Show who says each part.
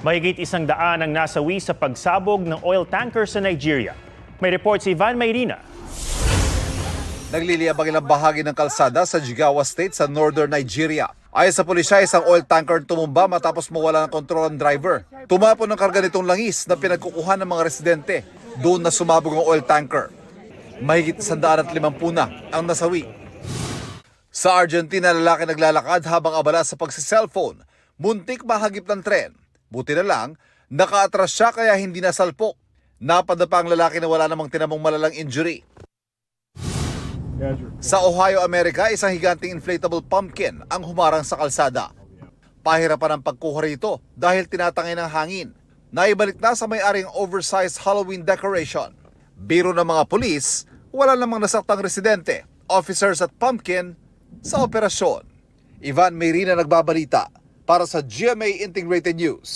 Speaker 1: Mahigit 100 ang nasawi sa pagsabog ng oil tanker sa Nigeria. May report si Ivan Mayrina.
Speaker 2: Nagliliyabang ilang bahagi ng kalsada sa Jigawa State sa northern Nigeria. Ayon sa pulisya, isang oil tanker tumumba matapos mawala ng kontrol ang driver. Tumapon ng karga nitong langis na pinagkukuhan ng mga residente. Doon na sumabog ang oil tanker. Mahigit 150 na ang nasawi. Sa Argentina, lalaki naglalakad habang abala sa pagsi-cellphone. Muntik mahagip ng tren. Buti na lang, nakaatras siya kaya hindi nasalpok. Napadapa ang lalaki na wala namang tinamong malalang injury. Sa Ohio, Amerika, isang higanting inflatable pumpkin ang humarang sa kalsada. Pahirapan ang pagkuha rito dahil tinatangay ng hangin. Naibalik na sa may-aring oversized Halloween decoration. Biro ng mga pulis, wala namang nasaktang residente, officers at pumpkin sa operasyon. Ivan Mayrina nagbabalita para sa GMA Integrated News.